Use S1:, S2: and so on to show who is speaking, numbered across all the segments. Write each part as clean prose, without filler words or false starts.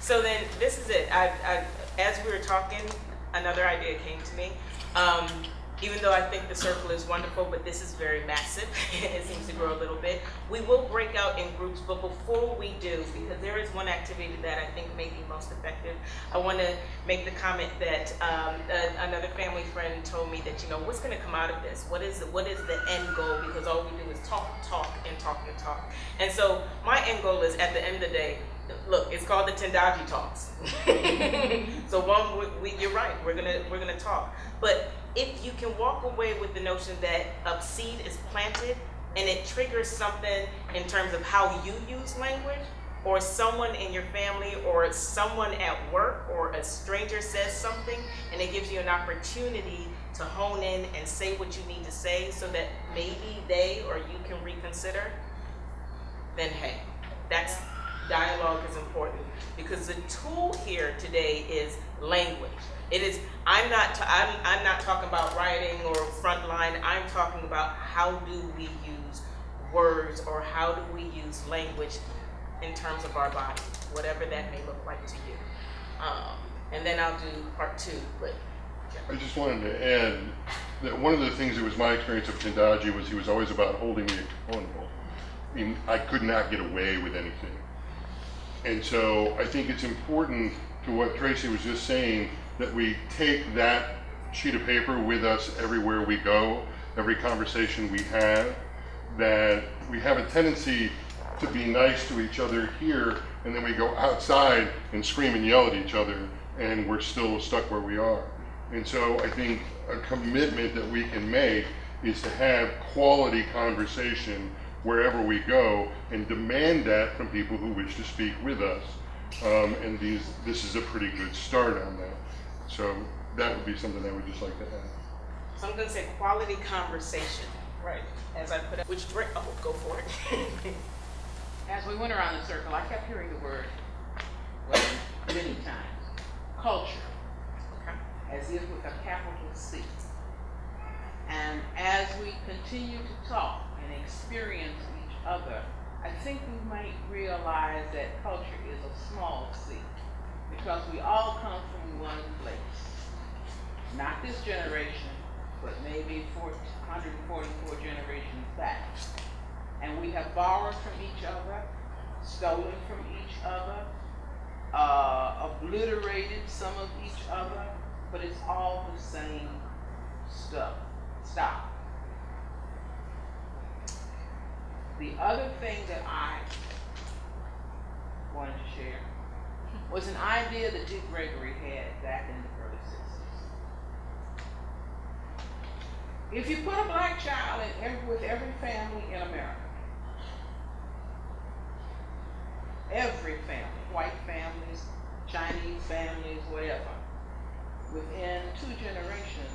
S1: So then this is it. As we were talking, another idea came to me. Even though I think the circle is wonderful, but this is very massive, it seems to grow a little bit. We will break out in groups, but before we do, because there is one activity that I think may be most effective, I want to make the comment that another family friend told me that, what's going to come out of this? What is the end goal? Because all we do is talk, and talk, and talk. And so my end goal is, at the end of the day, look, it's called the Tendaji Talks. So you're right, we're gonna talk. But if you can walk away with the notion that a seed is planted and it triggers something in terms of how you use language, or someone in your family or someone at work or a stranger says something and it gives you an opportunity to hone in and say what you need to say so that maybe they or you can reconsider, then hey, that's dialogue is important, because the tool here today is language. It is. I'm not talking about writing or frontline. I'm talking about how do we use words, or how do we use language in terms of our body, whatever that may look like to you. And then I'll do part two. But
S2: I just wanted to add that one of the things that was my experience of Tendaji was he was always about holding me accountable. I mean, I could not get away with anything. And so I think it's important to what Traci was just saying, that we take that sheet of paper with us everywhere we go, every conversation we have, that we have a tendency to be nice to each other here, and then we go outside and scream and yell at each other, and we're still stuck where we are. And so I think a commitment that we can make is to have quality conversation wherever we go, and demand that from people who wish to speak with us. And this is a pretty good start on that. So that would be something I would just like to add.
S1: So I'm going to say quality conversation, right? As I put up, go for it.
S3: As we went around the circle, I kept hearing the word many times, culture, as if with a capital C. And as we continue to talk and experience each other, I think we might realize that culture is a small C, because we all come from one place. Not this generation, but maybe 144 generations back. And we have borrowed from each other, stolen from each other, obliterated some of each other, but it's all the same stuff. Stop. The other thing that I wanted to share was an idea that Dick Gregory had back in the early 60s. If you put a black child with every family in America, every family, white families, Chinese families, whatever, within 2 generations,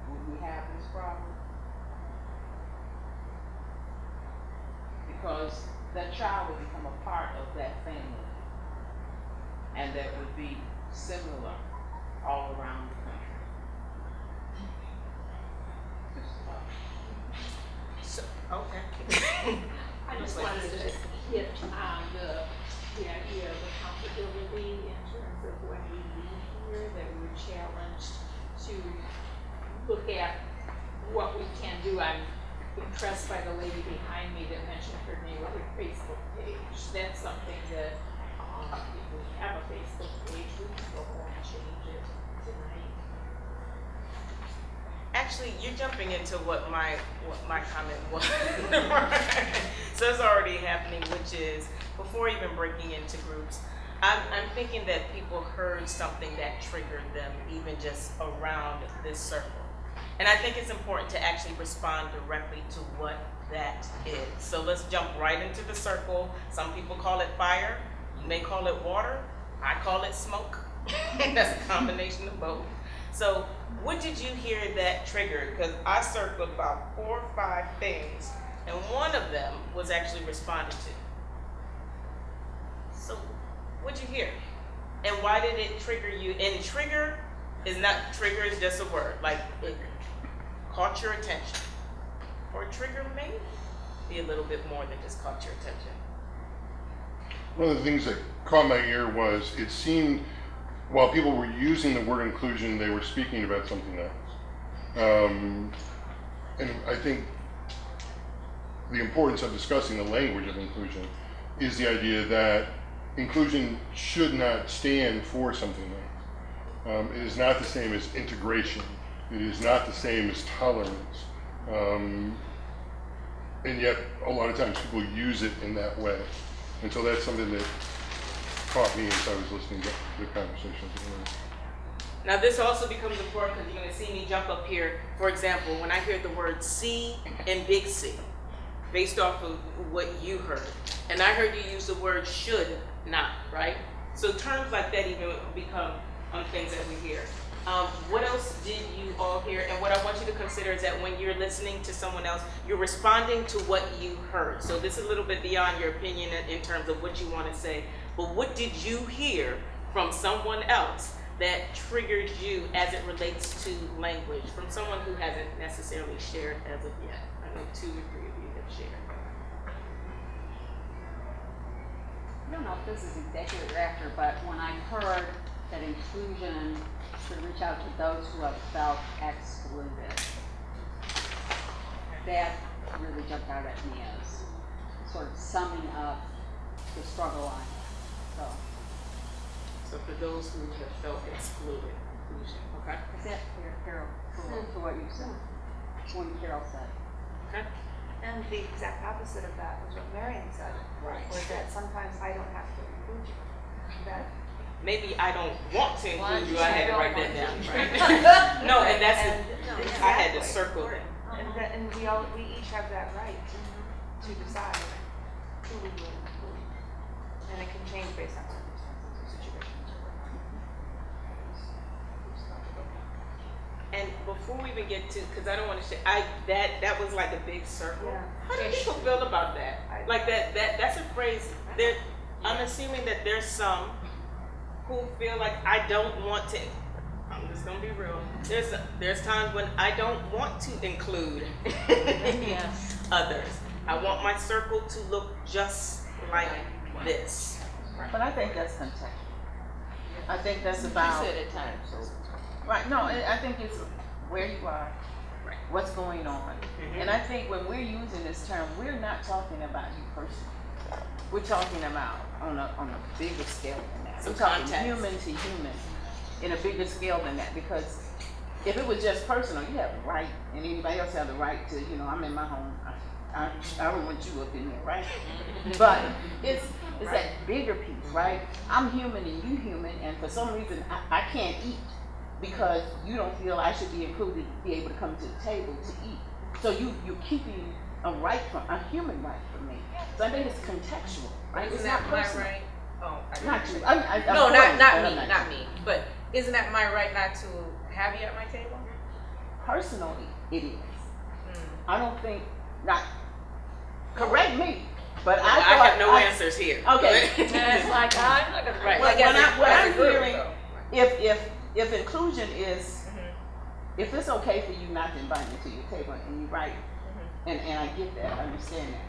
S3: would we have this problem? Because that child would become a part of that family, and that would be similar all around the country.
S1: Okay.
S4: I just wanted to hit on the idea of accountability in terms of when we leave here, that we were challenged to look at what we can do. I'm impressed by the lady behind me that mentioned her neighborhood Facebook page. That's something that if we have a Facebook page, we can go home and change it tonight.
S1: Actually, you're jumping into what my comment was. So it's already happening, which is, before even breaking into groups, I'm thinking that people heard something that triggered them, even just around this circle. And I think it's important to actually respond directly to what that is. So let's jump right into the circle. Some people call it fire. You may call it water. I call it smoke. That's a combination of both. So what did you hear that triggered? Because I circled about 4 or 5 things, and one of them was actually responded to. So what'd you hear? And why did it trigger you? And trigger is just a word. Like, it caught your attention. Or trigger may be a little bit more than just caught your attention.
S2: one of the things that caught my ear was it seemed while people were using the word inclusion, they were speaking about something else. And I think the importance of discussing the language of inclusion is the idea that inclusion should not stand for something else. It is not the same as integration. It is not the same as tolerance. And yet, a lot of times people use it in that way. And so that's something that caught me as I was listening to the conversations.
S1: Now this also becomes important because you're going to see me jump up here. For example, when I hear the word C and big C, based off of what you heard, and I heard you use the word should not, right? So terms like that even become things that we hear. What else did you all hear? And what I want you to consider is that when you're listening to someone else, you're responding to what you heard. So this is a little bit beyond your opinion in terms of what you want to say. But what did you hear from someone else that triggered you as it relates to language from someone who hasn't necessarily shared as of yet? I know 2 or 3 of you have shared.
S5: I don't know if this is exactly what you're after, but when I heard that inclusion should reach out to those who have felt excluded, that really jumped out at me as sort of summing up the struggle I have.
S1: So for those who have felt excluded, inclusion, okay?
S5: Is that clear, Carol, to what you said? What Carol said.
S1: Okay.
S6: And the exact opposite of that was what Marion said.
S1: Right.
S6: Was that sometimes I don't have to include you. That
S1: Maybe I don't want to include you, I had to write that down, right?
S6: right?
S1: No, and that's,
S6: no,
S1: I had to
S6: exactly.
S1: circle that.
S6: And we each have that right to decide who we will include. And it can change based on circumstances or situations or whatnot.
S1: And before we even get to, because I don't want to say, that was like a big circle.
S6: Yeah.
S1: How do people feel about that? Like that's a phrase. There, I'm assuming that there's some who feel like I don't want to. I'm just gonna be real. There's times when I don't want to include others. I want my circle to look just like this.
S7: But I think that's contextual. I think that's about.
S3: You said at times, so.
S7: Right, no, I think it's where you are, what's going on.
S1: Mm-hmm.
S7: And I think when we're using this term, we're not talking about you personally. We're talking about on a bigger scale than that.
S1: Some
S7: We're talking
S1: context.
S7: human to human in a bigger scale than that. Because if it was just personal, you have the right, and anybody else have the right to, I'm in my home. I don't want you up in here, right? But it's that bigger piece, right? I'm human and you human, and for some reason I can't eat because you don't feel I should be included, be able to come to the table to eat. So you're keeping a human right from me. So I think it's contextual, right? It's not personal.
S8: Right? Oh,
S7: Not you.
S8: no, not me,
S7: not
S8: not me. But isn't that my right not to have you at my table?
S7: Personally, it is. I don't think, not, correct me, but
S1: I have no answers here.
S7: Okay.
S8: It's like I'm not gonna.
S1: Right.
S8: Like,
S7: What I'm
S8: as a group,
S7: hearing,
S8: though.
S7: if inclusion is, if it's okay for you not to invite me to your table, and you're right, and I get that, I understand that,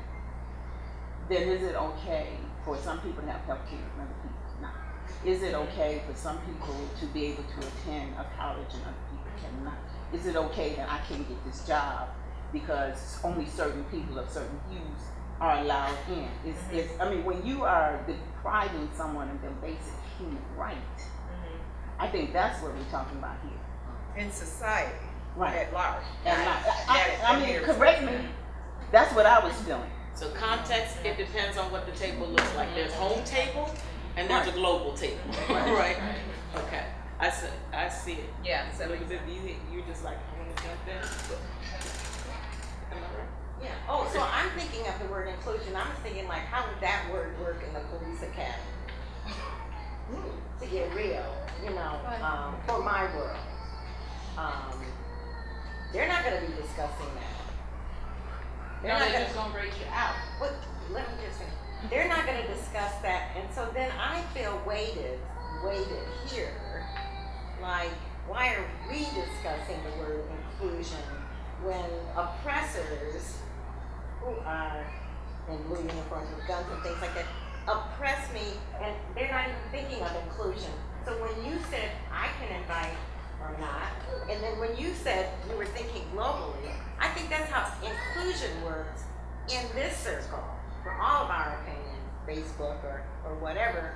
S7: then is it okay for some people to have health care and other people not? Is it okay for some people to be able to attend a college and other people cannot? Is it okay that I can't get this job because only certain people of certain views are allowed in? I mean, when you are depriving someone of their basic human right, I think that's what we're talking about here.
S8: In society,
S7: Right.
S8: at large.
S7: And
S8: That
S7: I mean, correct me, that's what I was feeling.
S1: So context, it depends on what the table looks like. There's home table and there's a global table, right? Okay, I see it.
S8: Yeah. So
S1: Elizabeth, you're just like, I want to jump in. Am I right?
S9: Yeah. Oh, so I'm thinking of the word inclusion. I'm thinking like, how would that word work in the police academy? To get real, for my world. They're not going to be discussing that.
S3: No, they're just gonna rate you out.
S9: But let me just say, they're not going to discuss that, and so then I feel weighted here. Like, why are we discussing the word inclusion when oppressors who are in blue uniforms with guns and things like that, oppress me, and they're not even thinking of inclusion. So when you said I can invite or not, and then when you said you were thinking globally, I think that's how inclusion works in this circle, for all of our opinions, Facebook or whatever.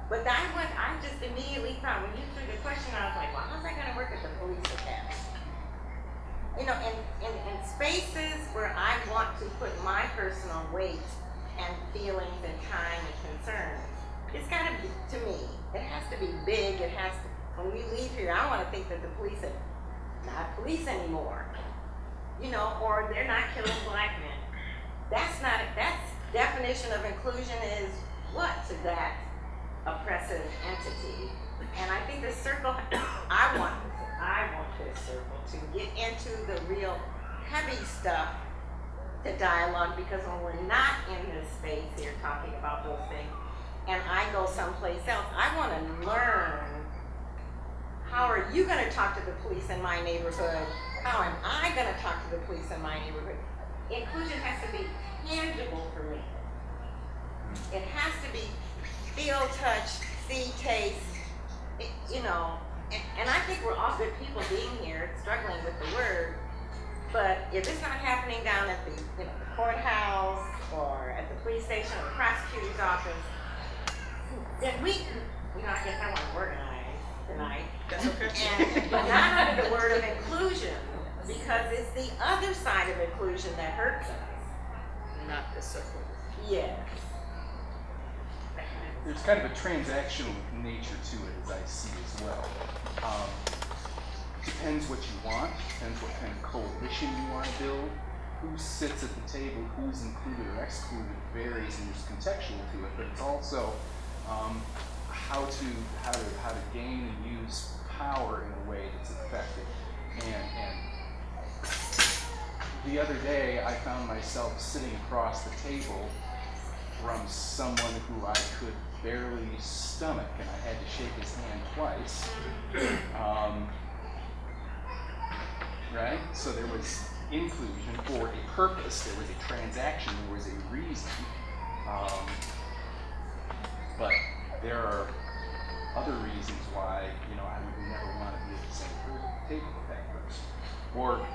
S9: But I just immediately thought, when you threw the question, I was like, well, how's that gonna work at the police academy? You know, in spaces where I want to put my personal weight and feelings and time and concerns, it's gotta be, to me, it has to be big, it has to, when we leave here, I wanna think that the police are not police anymore. You know, or they're not killing black men. That's definition of inclusion is what to that oppressive entity. And I think this circle, I want this circle to get into the real heavy stuff to dialogue, because when we're not in this space here talking about those things, and I go someplace else, I want to learn, how are you going to talk to the police in my neighborhood? How am I going to talk to the police in my neighborhood? Inclusion has to be tangible for me. It has to be feel, touch, see, taste, you know. And I think we're all good people being here, struggling with the word. But if it's not happening down at the courthouse or at the police station or the prosecutor's office, then I guess I want to organize tonight.
S1: That's okay.
S9: But not under the word of inclusion, because it's the other side of inclusion that hurts us.
S1: Not the circle.
S9: Yes.
S10: There's kind of a transactional nature to it, as I see as well. Depends what you want, depends what kind of coalition you want to build. Who sits at the table, who's included or excluded varies, and there's contextual to it, but it's also how to gain and use power in a way that's effective. And the other day, I found myself sitting across the table from someone who I could barely stomach, and I had to shake his hand twice. Right? So there was inclusion for a purpose, there was a transaction, there was a reason. But there are other reasons why, I would never want to be at the same table with that person. Or,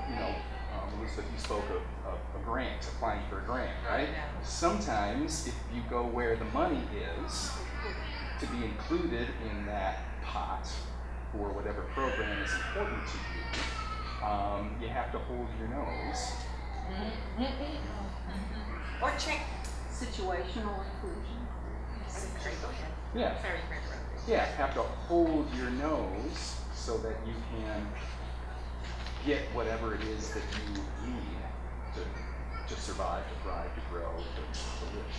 S10: Elizabeth, you spoke of a grant, applying for a grant, right? Sometimes if you go where the money is, to be included in that pot for whatever program is important to you, you have to hold your nose.
S9: Or check.
S5: Situational inclusion.
S10: Yeah. Yeah, have to hold your nose so that you can get whatever it is that you need to survive, to thrive, to grow, to live.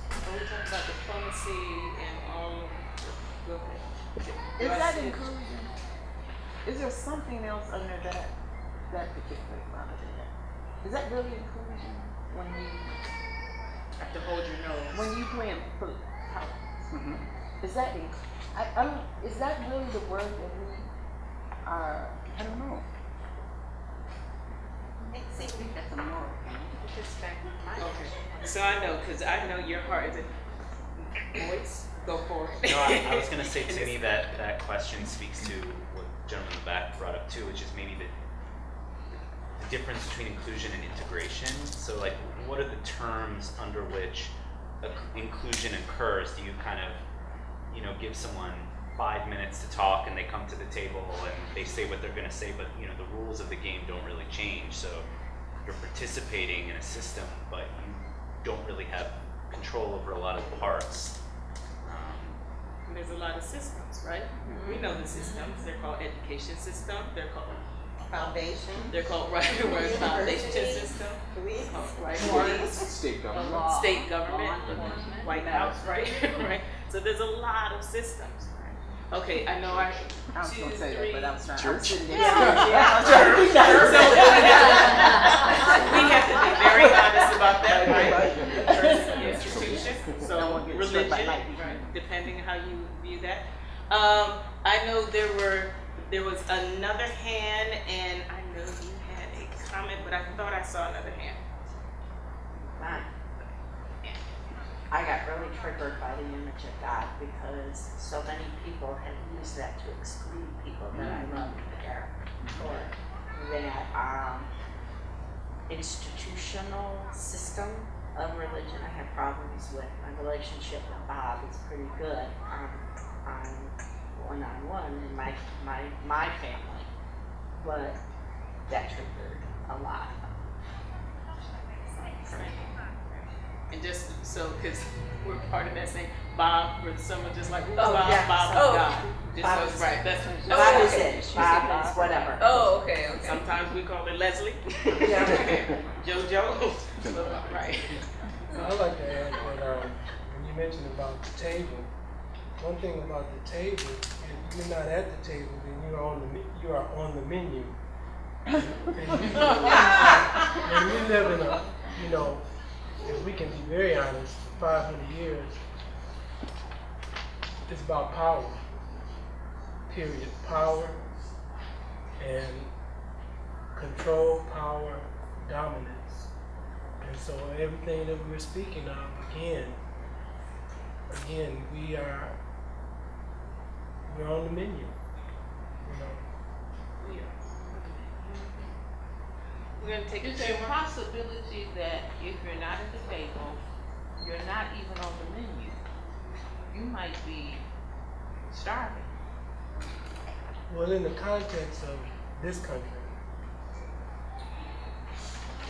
S1: When we talk about diplomacy and all of the
S7: Is that inclusion? Is there something else under that particular amount of that? Is that really inclusion when you
S1: have to hold your nose?
S7: when you plan politics?
S10: Mm-hmm.
S7: Is that I don't, is that really the word that we are? I don't know.
S5: That's a moral thing.
S1: Okay. So I know, because I know your heart is a voice. Go for it.
S11: No, I was going to say to me that question speaks to what the gentleman in the back brought up too, which is maybe the difference between inclusion and integration. So like, what are the terms under which inclusion occurs? Do you kind of, give someone 5 minutes to talk and they come to the table and they say what they're going to say, but the rules of the game don't really change. So you're participating in a system, but you don't really have control over a lot of the parts.
S1: There's a lot of systems, right? We know the systems. They're called education system. They're called
S9: Foundation.
S1: They're called foundation system.
S9: Police.
S1: Police.
S10: State government.
S5: Law,
S1: State government.
S5: law enforcement.
S1: White House, right? Right. So there's a lot of systems. Okay, I know
S7: I was gonna say that, but I was trying.
S10: Church?
S7: We
S1: We have to be very honest about that, right? Church institution, so religion, right, depending how you view that. I know there was another hand, and I know you had a comment, but I thought I saw another hand.
S12: I got really triggered by the image of God because so many people have used that to exclude people that I love and care for. That institutional system of religion I have problems with. My relationship with Bob is pretty good on one-on-one in my family, but that triggered a lot.
S7: And just so, because we're part of that same, Bob, for someone just like, who's
S12: Oh,
S7: Bob?
S12: yeah.
S7: Bob
S12: Oh,
S7: is God. Just
S12: Bob
S7: so
S12: is-
S7: it's right, that's what.
S12: Bob is
S7: okay.
S12: it, Bob is whatever.
S8: Oh, okay, okay.
S1: Sometimes we call it Leslie.
S12: Yeah.
S1: JoJo.
S7: Right.
S13: I'd like to add that when you mentioned about the table, one thing about the table, if you're not at the table, then you are on the menu. And we live in a, if we can be very honest, for 500 years, it's about power. Period. Power and control, power, dominance. And so everything that we're speaking of, again, we're on the menu.
S7: We're gonna take
S3: It's a possibility that if you're not at the table, you're not even on the menu. You might be starving.
S13: Well, in the context of this country,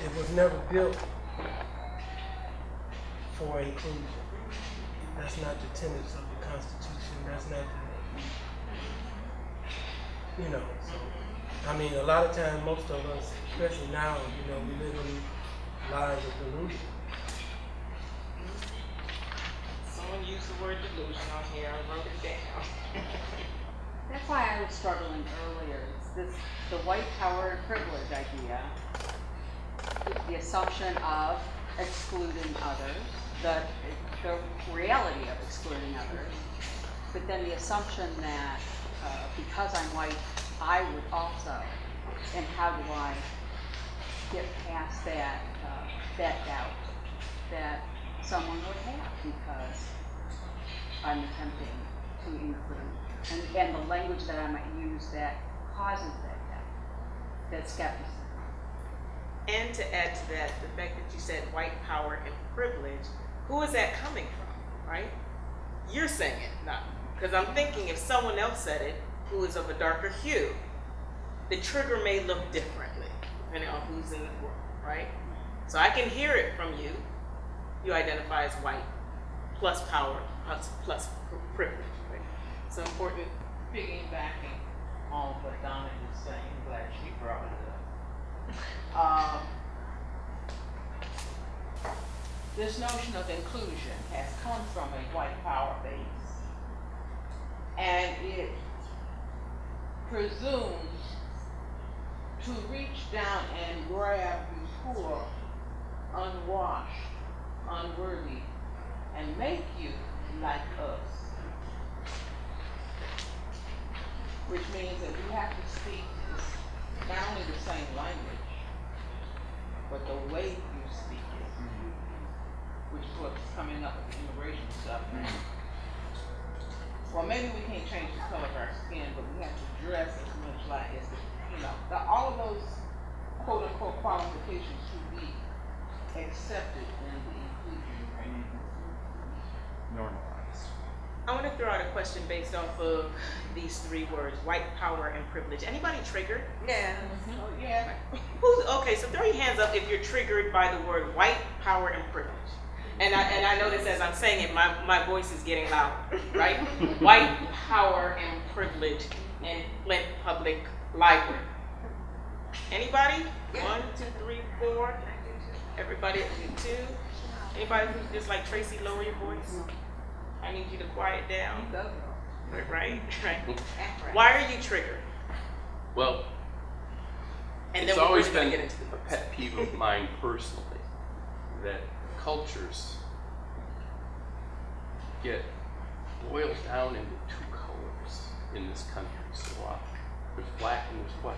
S13: it was never built for inclusion. That's not the tenets of the Constitution. That's not the, so, I mean, a lot of times, most of us, especially now, we live in lives of delusion.
S1: Someone used the word delusion on here, I wrote it down.
S5: That's why I was struggling earlier. It's the white power and privilege idea, the assumption of excluding others, the reality of excluding others, but then the assumption that because I'm white, I would also, and how do I get past that doubt that someone would have because I'm attempting to include, and the language that I might use that causes that doubt, that skepticism.
S1: And to add to that, the fact that you said white power and privilege, who is that coming from, right? You're saying it, not, because I'm thinking if someone else said it, who is of a darker hue, the trigger may look differently, depending on who's in the room, right? So I can hear it from you. You identify as white, plus power, plus privilege, right? So important.
S3: Piggybacking on what Donna is saying, glad she brought it up. This notion of inclusion has come from a white power base, and it presumes to reach down and grab you poor, unwashed, unworthy, and make you like us. Which means that we have to speak not only the same language, but the way you speak it, which is what's coming up with the immigration stuff. Well, maybe we can't change the color of our skin, but we have to dress as much like as, all of those quote unquote qualifications to be accepted in the inclusion training.
S10: Normalized.
S1: I want to throw out a question based off of these three words, white power and privilege. Anybody triggered?
S12: Yeah.
S3: Oh, yeah.
S1: Okay, so throw your hands up if you're triggered by the word white power and privilege. And I notice as I'm saying it, my voice is getting louder, right? White power and privilege in Flint Public Library. Anybody?
S12: Yeah.
S1: 1, 2, 3, 4. Everybody, 2. Anybody who's just like Traci, lower your voice. I need you to quiet down. Right. Why are you triggered?
S14: Well,
S1: And
S14: it's
S1: then we're
S14: always
S1: really gonna
S14: been
S1: get into the
S14: a pet peeve of mine personally that cultures get boiled down into two colors in this country so often. There's black and there's white.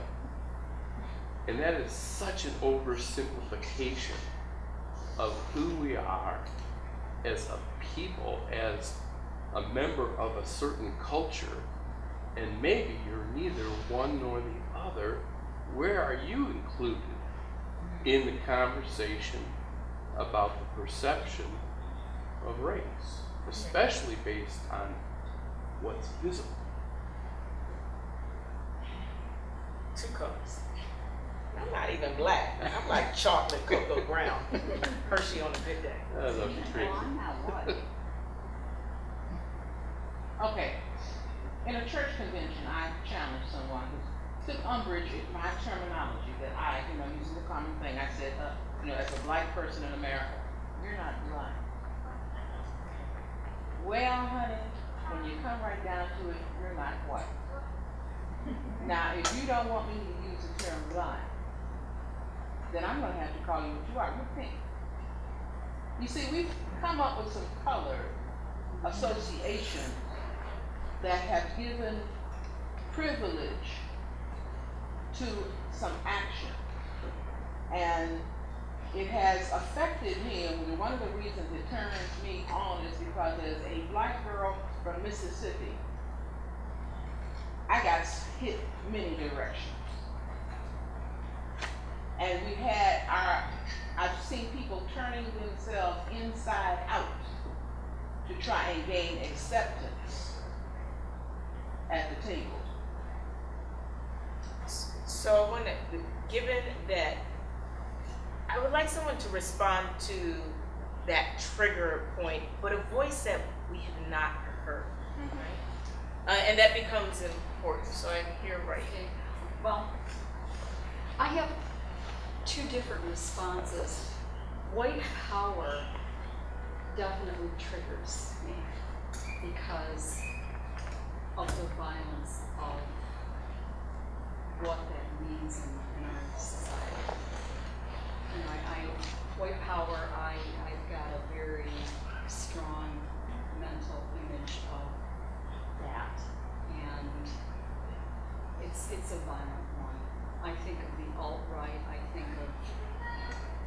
S14: And that is such an oversimplification of who we are as a people, as a member of a certain culture, and maybe you're neither one nor the other, where are you included in the conversation about the perception of race, especially based on what's visible?
S1: Two colors. I'm not even black. I'm like chocolate cocoa brown. Hershey on a good day.
S14: I love you, Traci.
S5: Well, I'm not white.
S3: Okay, in a church convention, I challenged someone who took umbrage at my terminology that I, using the common thing, I said, as a black person in America, you're not black. Well, honey, when you come right down to it, you're not white. Now, if you don't want me to use the term black, then I'm gonna have to call you what you are, you're pink. You see, we've come up with some color associations that have given privilege to some action. And it has affected me, and one of the reasons it turns me on is because as a black girl from Mississippi, I got hit many directions. And I've seen people turning themselves inside out to try and gain acceptance at the table.
S1: So I want to, given that, I would like someone to respond to that trigger point, but a voice that we have not heard, right? And that becomes important. So I'm here right here.
S15: Well, I have two different responses. White power definitely triggers me because of the violence of what that means in our society. White power, I've got a very strong mental image of that, and it's a violent one. I think of the alt-right, I think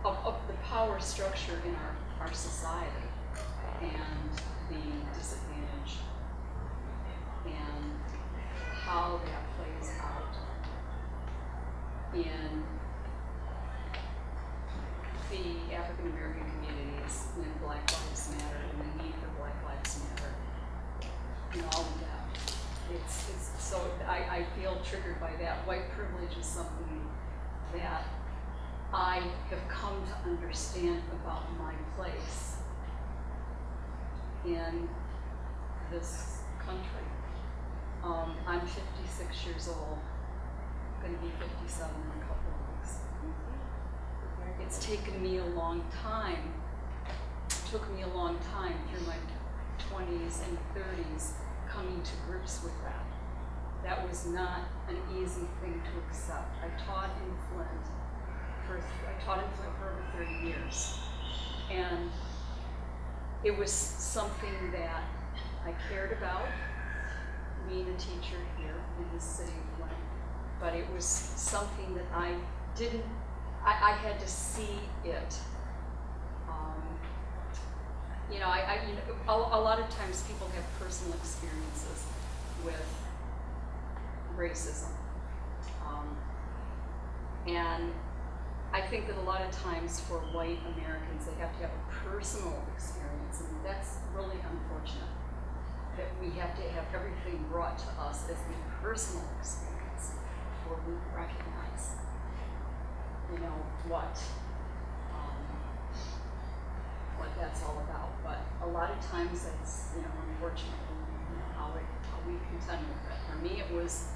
S15: of the power structure in our society and the disadvantage and how that plays out in the African American communities, in Black Lives Matter, and the need for Black Lives Matter, and all of that. So I feel triggered by that. White privilege is something that I have come to understand about my place in this country. I'm 56 years old, going to be 57 in a couple of weeks. It's taken me a long time, took me a long time through my 20s and 30s coming to grips with that. That was not an easy thing to accept. I taught in Flint for over 30 years. And it was something that I cared about, being a teacher here in the city of Flint. But it was something that I had to see it. A lot of times people have personal experiences with racism. And I think that a lot of times for white Americans, they have to have a personal experience, and that's really unfortunate, that we have to have everything brought to us as a personal experience before we recognize, what that's all about. But a lot of times that's, unfortunately, how we contend with it. For me, it was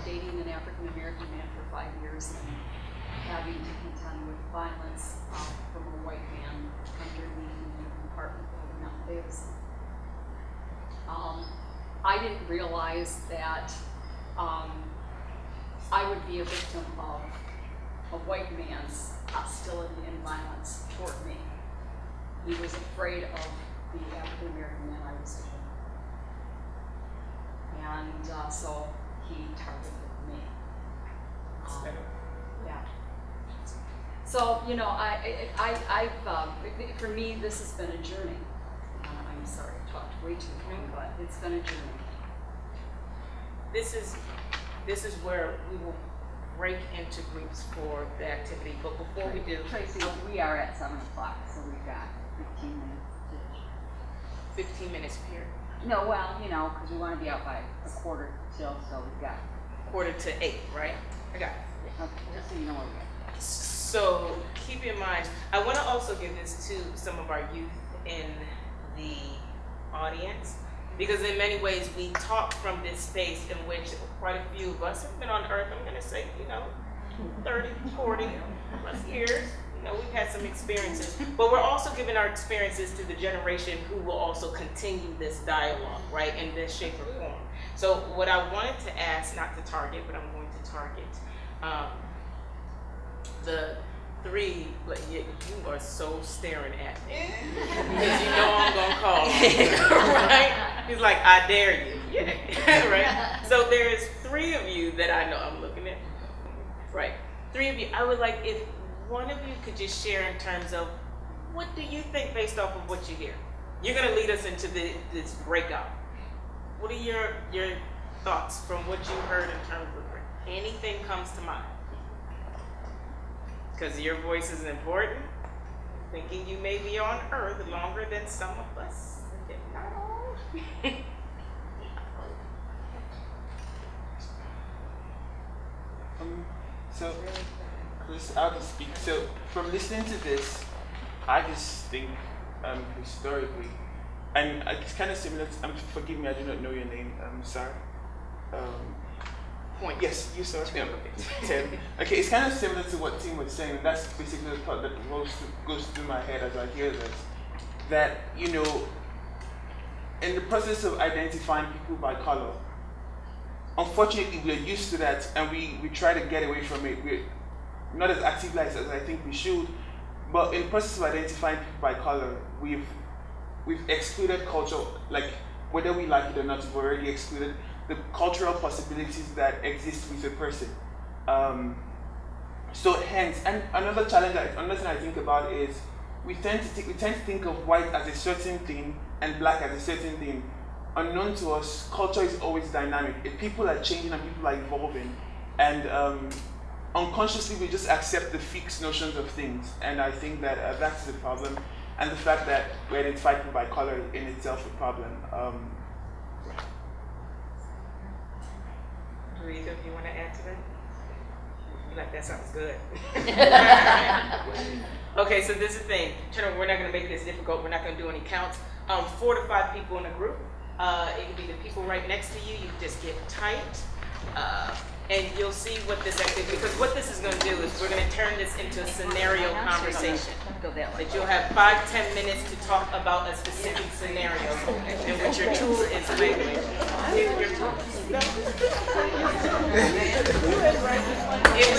S15: dating an African American man for 5 years and having to contend with violence from a white man under me in an apartment building out in Davison. I didn't realize that I would be a victim of a white man's hostility and violence toward me. He was afraid of the African American man I was dating. And so he targeted me. Yeah. So, I've for me, this has been a journey.
S5: way too long, but it's been a journey.
S1: This is where we will break into groups for the activity, but before we do,
S5: Tracy, we are at 7 o'clock, so we've got 15 minutes.
S1: 15 minutes period.
S5: No, well, you know, because we want to be out by a quarter till, so we've got.
S1: 7:45, right? I got it.
S5: Okay, just so you know where we're at.
S1: So keep in mind, I want to also give this to some of our youth in the audience, because in many ways we talk from this space in which quite a few of us have been on earth, I'm going to say, 30, 40 plus years. We've had some experiences, but we're also giving our experiences to the generation who will also continue this dialogue, right, in this shape or form. So what I wanted to ask, not to target, but I'm going to target the three, but you are so staring at me, because you know I'm gonna call you, right? He's like, I dare you, yeah, right? So there's three of you that I know, I'm looking at, right? Three of you, I would like if one of you could just share in terms of what do you think based off of what you hear? You're gonna lead us into this breakout. What are your thoughts from what you heard in terms of anything comes to mind? Because your voice is important. Thinking you may be on earth longer than some of us, if not all.
S16: So, Chris, I'll just speak. So, from listening to this, I just think historically, and it's kind of similar. Forgive me, I do not know your name. Sorry.
S1: Point.
S16: Yes, you saw him. Ted. Okay, it's kind of similar to what Tim was saying, and that's basically the thought that goes through my head as I hear this. That, in the process of identifying people by color, unfortunately we're used to that, and we try to get away from it. We're not as active as I think we should, but in the process of identifying people by color, we've excluded culture, like whether we like it or not, we've already excluded the cultural possibilities that exist with a person. So hence, and another challenge, another thing I think about is we tend to think of white as a certain thing and black as a certain thing. Unknown to us, culture is always dynamic. If people are changing and people are evolving, and unconsciously we just accept the fixed notions of things. And I think that that's the problem, and the fact that we identify people by color in itself a problem.
S1: Do either of you want to add to that? You're like, that sounds good. Okay, so this is the thing. We're not going to make this difficult. We're not going to do any counts. 4 to 5 people in a group. It could be the people right next to you. You just get tight. And you'll see what this activity, because what this is going to do is we're going to turn this into a scenario conversation. That you'll have 5-10 minutes to talk about a specific scenario in which your tool is language. If